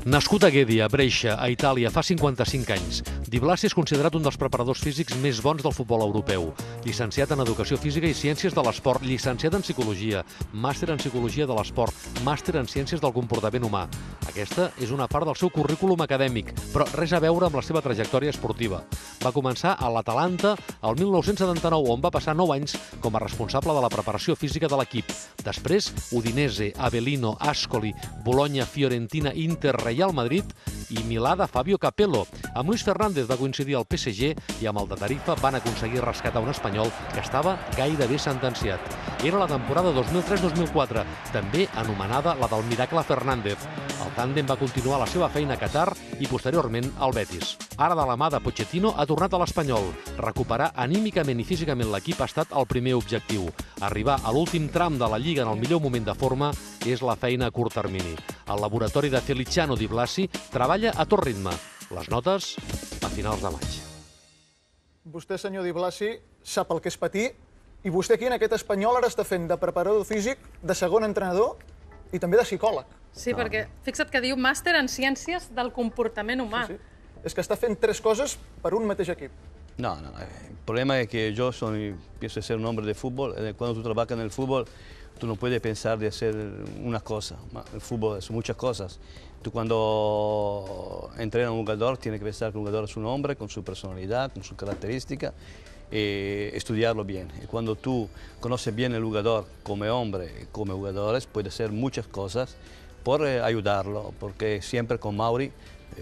Nascut a Guèdia, a Brescia, a Itàlia, fa 55 anys, Di Blasi és considerat un dels preparadors físics més bons del futbol europeu. Llicenciat en Educació Física i Ciències de l'Esport, llicenciat en Psicologia, màster en Psicologia de l'Esport, màster en Ciències del Comportament Humà. Aquesta és una part del seu currículum acadèmic, però res a veure amb la seva trajectòria esportiva. Va començar a l'Atalanta el 1979, on va passar 9 anys com a responsable de la preparació física de l'equip. Després, Udinese, Avellino, Ascoli, Bologna, Fiorentina, Inter, Real Madrid i Milà de Fabio Capello. Amb Luis Fernández va coincidir al PSG i amb el de Tarifa van aconseguir rescatar un espanyol que estava gairebé sentenciat. Era la temporada 2003-2004, també anomenada la del Miracle Fernández. El tàndem va continuar la seva feina a Qatar i posteriorment al Betis. Ara, de la mà de Pochettino, ha tornat a l'Espanyol. Recuperar anímicament i físicament l'equip ha estat el primer objectiu. Arribar a l'últim tram de la Lliga en el millor moment de forma és la feina a curt termini. El laboratori de Feliciano Di Blasi treballa a tot ritme. Les notes a finals de maig. Vostè, senyor Di Blasi, sap el que és patir i vostè aquí en aquest Espanyol ara està fent de preparador físic, de segon entrenador i també de psicòleg. Sí, perquè fixa't que diu màster en Ciències del Comportament Humà. Sí. És que està fent 3 coses per un mateix equip. No, el problema es que yo pienso ser un hombre de fútbol. Cuando tú trabajas en el fútbol, tú no puedes pensar de hacer una cosa. El fútbol es muchas cosas. Tú cuando entrenas a un jugador, tienes que pensar que un jugador es un hombre con su personalidad, con sus características, y estudiarlo bien. Y cuando tú conoces bien el jugador como hombre, como jugadores, puedes hacer muchas cosas por ayudarlo, porque siempre con Mauri,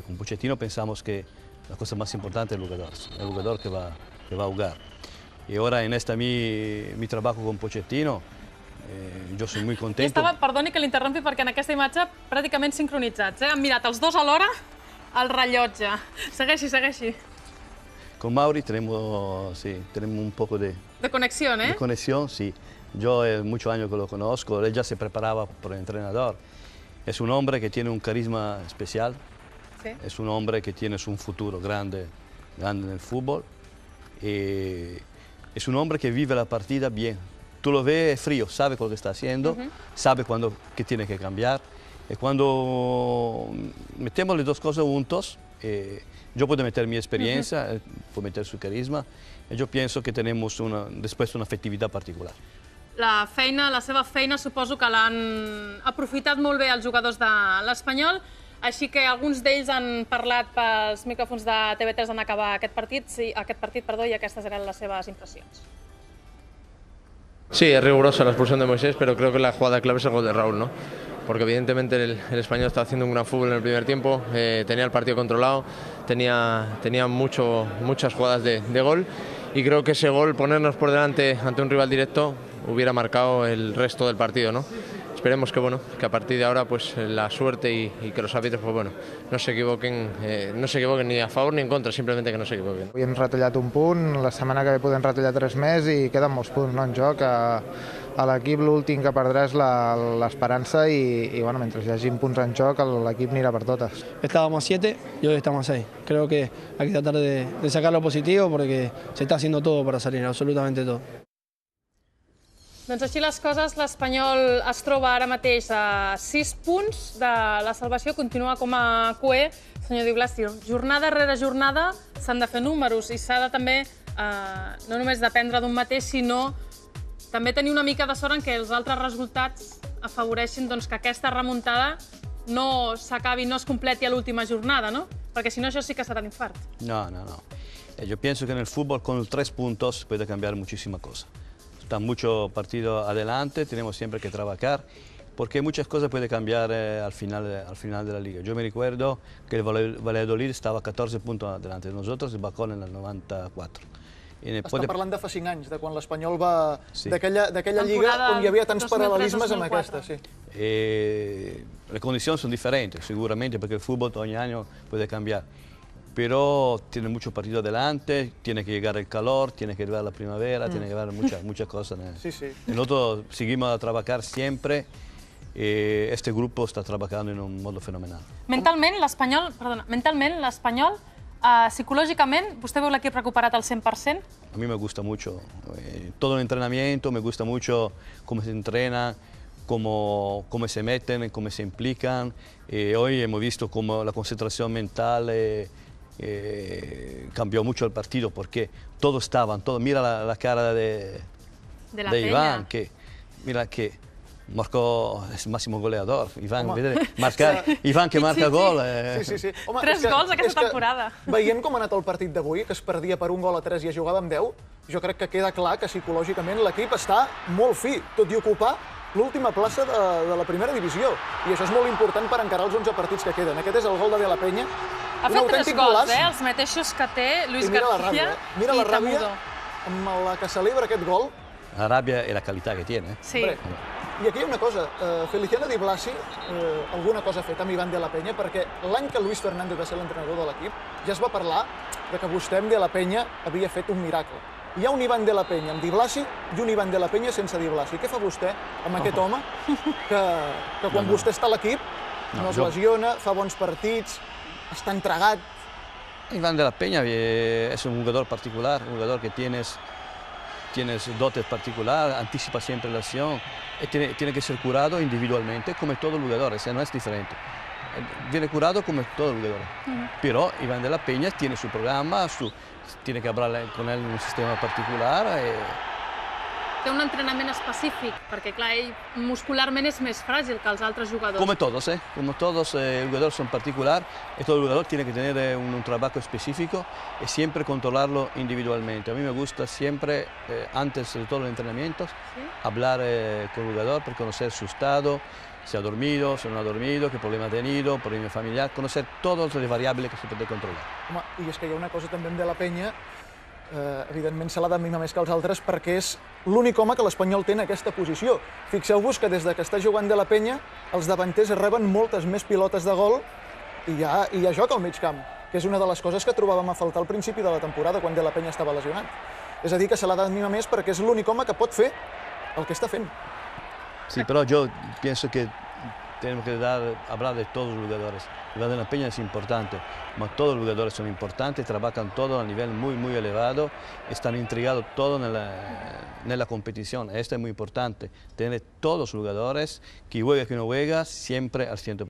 con Pochettino, pensamos que la cosa más importante es el jugador que va a jugar. Y ahora en mi trabajo con Pochettino, jo soy muy contento. Perdoni que l'interrompi perquè en aquesta imatge pràcticament sincronitzats. Han mirat els dos alhora al rellotge. Segueixi, segueixi. Con Mauri tenemos un poco de conexión, ¿eh? De conexión, sí. Yo muchos años que lo conozco, él ya se preparaba por entrenador. Es un hombre que tiene un carisma especial. Sí. Es un hombre que tiene un futuro grande en el fútbol. Es un hombre que vive la partida bien. Tú lo ves frío, sabe lo que está haciendo, sabe cuándo que tiene que cambiar. Y cuando metemos las dos cosas juntos, yo puedo meter mi experiencia, él puede meter su carisma, y yo pienso que tenemos después una afectividad particular. La seva feina suposo que l'han aprofitat molt bé els jugadors de l'Espanyol, així que alguns d'ells han parlat pels micròfons de TV3 en acabar aquest partit, i aquestes eren les seves impressions. Sí, es rigurosa la expulsión de Moisés, pero creo que la jugada clave es el gol de Raúl, ¿no? Porque evidentemente el Español está haciendo un gran fútbol en el primer tiempo, tenía el partido controlado, tenía muchas jugadas de gol y creo que ese gol, ponernos por delante ante un rival directo, hubiera marcado el resto del partido, ¿no? Esperemos que a partir de ahora pues la suerte y que los árbitros pues, no se equivoquen ni a favor ni en contra, simplemente que no s'equivoquen. Avui hem retallat un punt, la setmana que ve podem retallar 3 més i queden molts punts en joc. A l'equip l'últim que perdrà és l'esperança i mentre hi hagi punts en joc l'equip anirà per totes. Estábamos 7 y hoy estamos 6. Creo que hay que tratar de sacar lo positivo porque se está haciendo todo para salir, absolutamente todo. Doncs així les coses, l'Espanyol es troba ara mateix a 6 punts de la salvació, continua com a cuer. Senyor Di Blasi, jornada rere jornada s'han de fer números i s'ha de també no només dependre d'un mateix, sinó també tenir una mica de sort en què els altres resultats afavoreixin que aquesta remuntada no s'acabi, no es completi a l'última jornada, no? Perquè si no això sí que serà l'infart. No. Yo pienso que en el fútbol con 3 puntos puede cambiar muchísimas cosas. Están muchos partidos adelante, tenemos siempre que trabajar, porque muchas cosas pueden cambiar al final de la liga. Yo me recuerdo que el Valladolid estaba 14 puntos adelante de nosotros, el Bacón en el 94. Està parlant de fa 5 anys, de quan l'Espanyol va... d'aquella lliga on hi havia tants paral·lelismes amb aquesta. Las condiciones son diferentes, seguramente, porque el fútbol todo año puede cambiar. Pero tiene muchos partidos adelante, tiene que llegar el calor, tiene que llegar la primavera, tiene que llegar muchas cosas. Sí. Nosotros seguimos a trabajar siempre, este grupo está trabajando en un modo fenomenal. Mentalment, l'Espanyol, psicològicament, vostè veu l'equip recuperat al 100%? A mí me gusta mucho todo el entrenamiento, me gusta mucho cómo se entrena, cómo se meten, cómo se implican. Hoy hemos visto cómo la concentración mental cambió mucho el partido, porque todos estaban, mira la cara de Iván, mira que marcó, es el máximo goleador. Iván, Iván que marca gol. Sí. Home, 3 gols aquesta temporada. Veient com ha anat el partit d'avui, que es perdia per 1-3 i es jugava amb 10, jo crec que queda clar que psicològicament l'equip està molt fi, tot i ocupar l'última plaça de la primera divisió. I això és molt important per encarar els 11 partits que queden. Aquest és el gol de De La Peña. Ha fet 3 gols, els mateixos que té Luis García i Mira la ràbia Tamudo. amb la que celebra aquest gol. La rabia y la calidad que tiene. Sí. I aquí hi ha una cosa, Feliciano Di Blasi alguna cosa ha fet amb Iván de la Peña, perquè l'any que Luis Fernández va ser l'entrenador de l'equip ja es va parlar de que vostè amb De la Peña havia fet un miracle. Hi ha un Iván de la Peña amb Di Blasi i un Iván de la Peña sense Di Blasi. Què fa vostè amb aquest home que quan vostè està a l'equip no es lesiona, fa bons partits, està entregat? Iván de la Peña es un jugador particular, un jugador que tienes dotes particulares, anticipa siempre la acción, tiene que ser curado individualmente como todos los jugadores, no es diferente. Viene curado como todos los jugadores. Pero Iván de la Peña tiene su programa, tiene que hablar con él en un sistema particular. Té un entrenament específic, perquè clar, ell muscularment és més fràgil que els altres jugadors. Como todos, los jugadores son particulares, todo jugador tiene que tener un trabajo específico y siempre controlarlo individualmente. A mí me gusta siempre, antes de todos los entrenamientos, hablar con el jugador para conocer su estado, si ha dormido, si no ha dormido, qué problema ha tenido, problema familiar, conocer todas las variables que se puede controlar. Home, i és que hi ha una cosa també amb De la Peña, evidentment se l'ha de mimar més que els altres perquè és l'únic home que l'Espanyol té en aquesta posició. Fixeu-vos que des que està jugant De la Peña els davanters reben moltes més pilotes de gol i hi ha joc al mig camp, que és una de les coses que trobàvem a faltar al principi de la temporada quan De la Peña estava lesionat. És a dir, que se l'ha de mimar més perquè és l'únic home que pot fer el que està fent. Sí, pero yo pienso que tenemos que hablar de todos los jugadores. Iván de la Peña es importante, pero todos los jugadores son importantes, trabajan todos a nivel muy elevado, están intrigados todos en la competición. Esto es muy importante, tener todos los jugadores, que juegue, que no juegue, siempre al 100%.